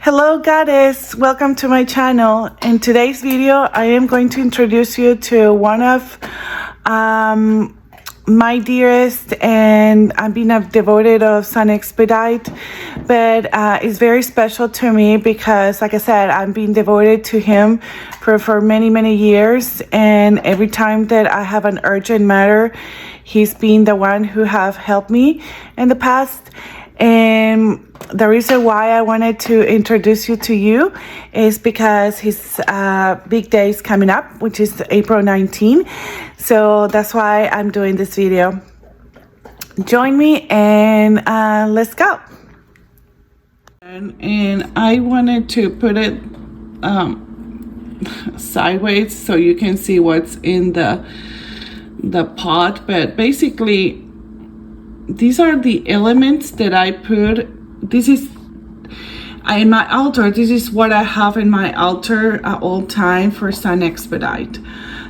Hello Goddess, welcome to my channel. In today's video, I am going to introduce you to one of my dearest, and I've been a devoted of Saint Expedite, but it's very special to me because, like I said, I've been devoted to him for many years, and every time that I have an urgent matter, he's been the one who have helped me in the past. And the reason why I wanted to introduce you to you is because his big day is coming up, which is April 19. So that's why I'm doing this video. Join me and let's go. And I wanted to put it sideways so you can see what's in the pot, but basically these are the elements that I put. This is in my altar. This is what I have in my altar at all time for Saint Expedite.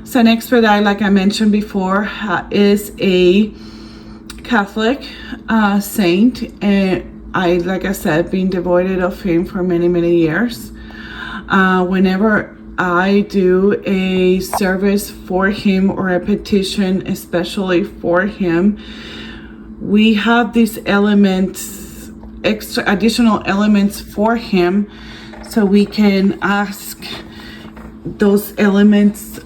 Saint Expedite, like I mentioned before, is a Catholic saint, and like I said, been devoted of him for many years. Whenever I do a service for him or a petition especially for him, we have these elements, additional elements for him, so we can ask those elements,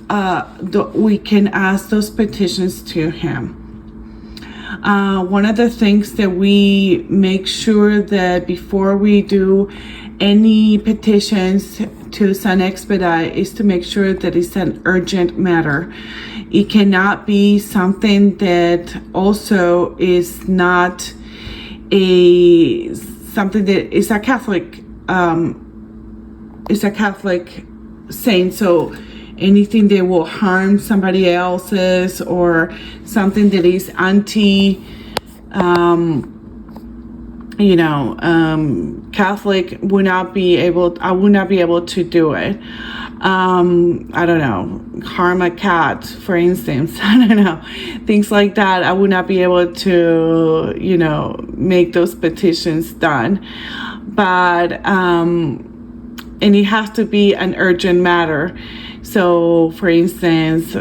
we can ask those petitions to him. One of the things that we make sure that before we do any petitions to Saint Expedite is to make sure that it's an urgent matter. It cannot be something that also is not something that is a Catholic saint. So anything that will harm somebody else's or something that is anti Catholic would not be able. I would not be able to do it. I don't know, harm a cat, for instance. I don't know, things like that. I would not be able to, make those petitions done. But and it has to be an urgent matter. So, for instance,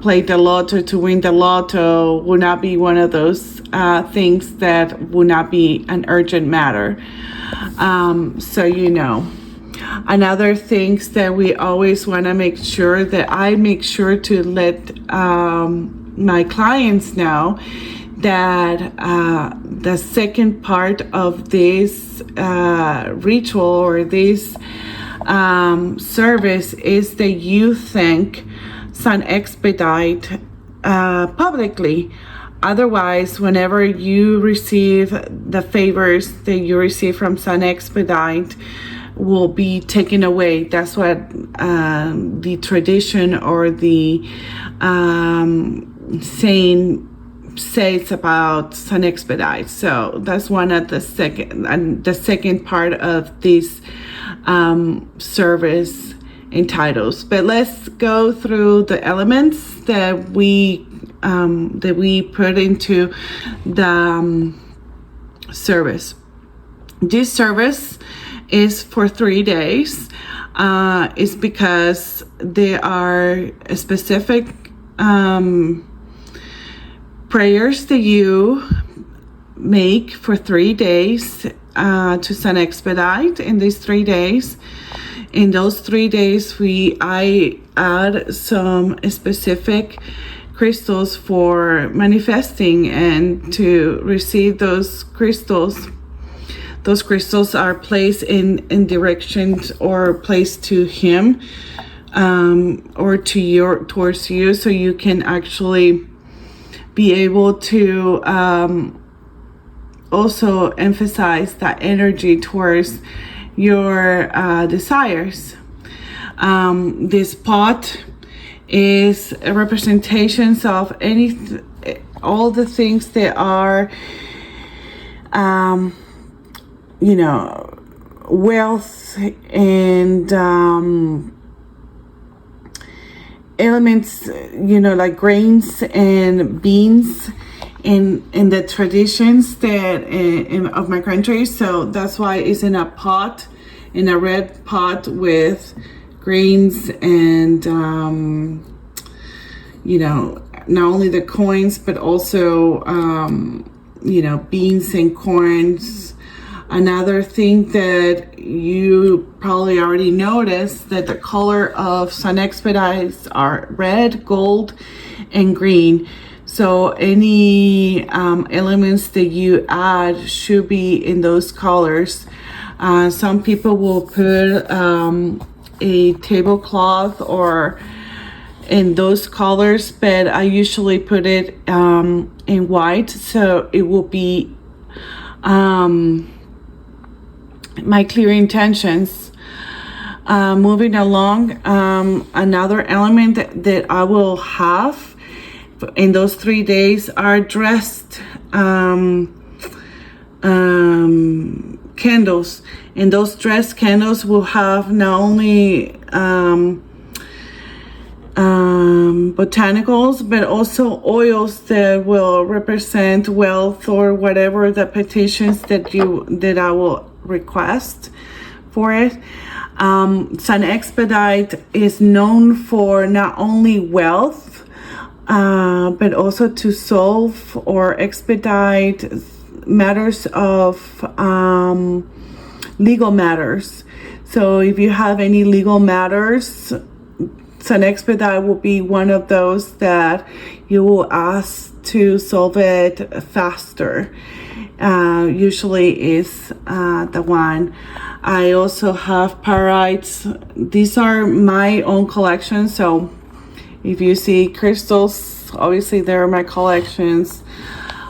play the lotto to win the lotto would not be one of those things that would not be an urgent matter. Another things that we always want to make sure that I make sure to let my clients know that the second part of this ritual or this service is that you thank Saint Expedite publicly. Otherwise, whenever you receive the favors that you receive from Saint Expedite will be taken away. That's what the tradition or the saying says about Saint Expedite. So that's one of the second part of this service entitles. But let's go through the elements that we put into the service. This service is for 3 days. Is because there are specific prayers that you make for 3 days to Saint Expedite. In these 3 days, in those 3 days, I add some specific crystals for manifesting and to receive those crystals. Those crystals are placed in directions or placed to him or towards you, so you can actually be able to also emphasize that energy towards your desires. This pot is a representations of all the things that are wealth and elements, like grains and beans in the traditions that of my country. So that's why it's in a pot in a red pot with grains and you know, not only the coins but also you know, beans and corns. Another thing that you probably already noticed, that the color of Saint Expedite are red, gold, and green. So any elements that you add should be in those colors. Some people will put a tablecloth or in those colors, but I usually put it in white, so it will be my clear intentions. Moving along, another element that I will have in those 3 days are dressed candles, and those dressed candles will have not only botanicals but also oils that will represent wealth or whatever the petitions that I will request for it. Saint Expedite is known for not only wealth but also to solve or expedite matters of legal matters. So if you have any legal matters, Saint Expedite will be one of those that you will ask to solve it faster. Usually is the one. I also have pyrites. These are my own collection, so if you see crystals, obviously they're my collections.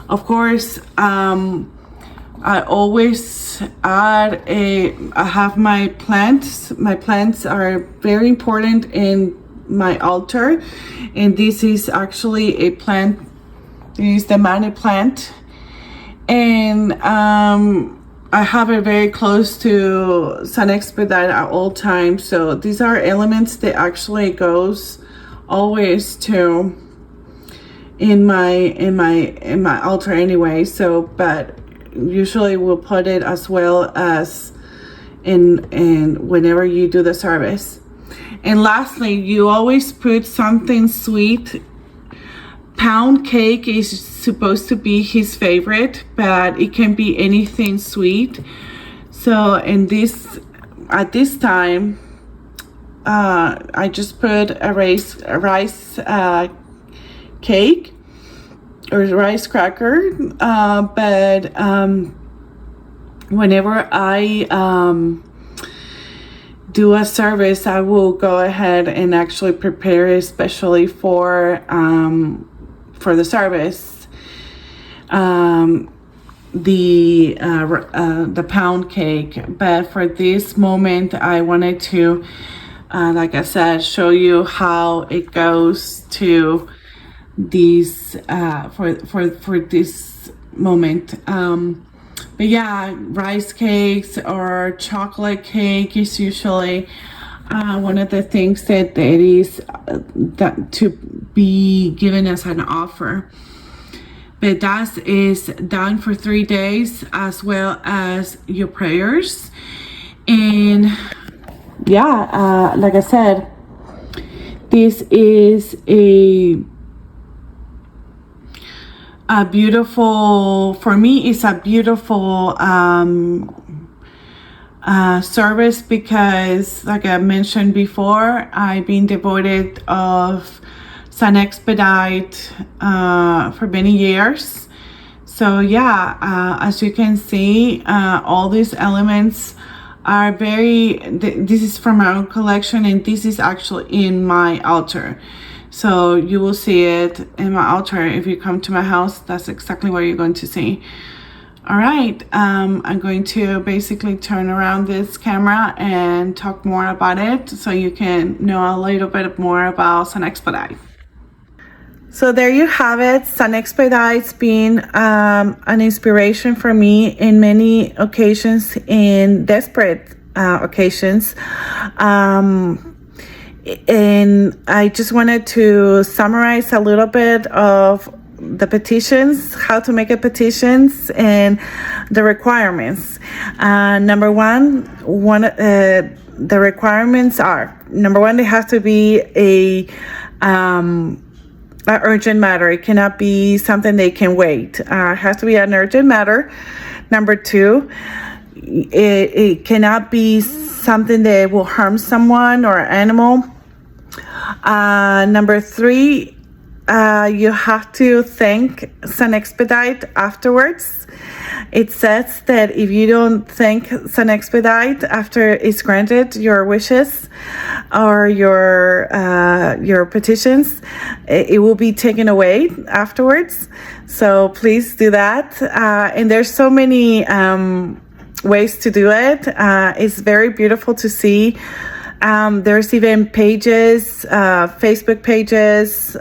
Of course, I always add I have my plants. My plants are very important in my altar, and this is actually a plant. This is the money plant, and I have it very close to Saint Expedite at all times. So these are elements that actually goes always to in my altar anyway. So, but usually we'll put it as well as in whenever you do the service. And lastly, you always put something sweet. Pound cake is supposed to be his favorite, but it can be anything sweet. So at this time, I just put a rice cake or rice cracker. But whenever I do a service, I will go ahead and actually prepare especially for the service the pound cake. But for this moment, I wanted to like I said, show you how it goes to these for this moment. But yeah, rice cakes or chocolate cake is usually one of the things that it is that to be given as an offer. But that is done for 3 days, as well as your prayers. And yeah, like I said, this is a beautiful, for me, it's a beautiful service, because like I mentioned before, I've been devoted of Saint Expedite for many years. So yeah, as you can see, all these elements are this is from my own collection, and this is actually in my altar. So you will see it in my altar. If you come to my house, that's exactly what you're going to see. All right, I'm going to basically turn around this camera and talk more about it, so you can know a little bit more about Saint Expedite. So there you have it. Saint Expedite's been an inspiration for me in many occasions, in desperate occasions. And I just wanted to summarize a little bit of the petitions, how to make a petitions, and the requirements. Number one, the requirements are, number one, they have to be a urgent matter. It cannot be something they can wait. It has to be an urgent matter. Number two, it cannot be something that will harm someone or animal. Number three, you have to thank Saint Expedite afterwards. It says that if you don't thank Saint Expedite after it's granted your wishes or your petitions, it will be taken away afterwards. So please do that. And there's so many ways to do it. It's very beautiful to see. There's even pages, Facebook pages.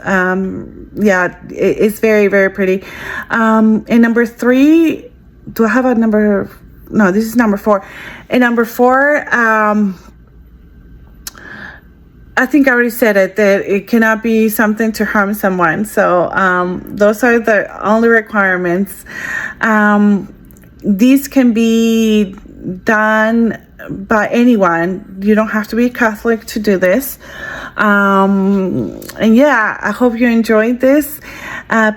It's very, very pretty. And number three, do I have a number? No, this is number four. And number four, I think I already said it, that it cannot be something to harm someone. So those are the only requirements. These can be done by anyone. You don't have to be Catholic to do this. And yeah, I hope you enjoyed this.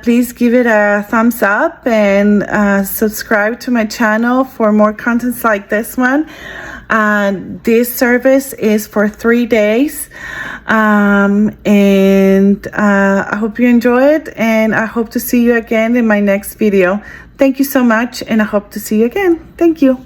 Please give it a thumbs up and subscribe to my channel for more contents like this one. This service is for 3 days. And I hope you enjoy it, and I hope to see you again in my next video. Thank you so much, and I hope to see you again. Thank you.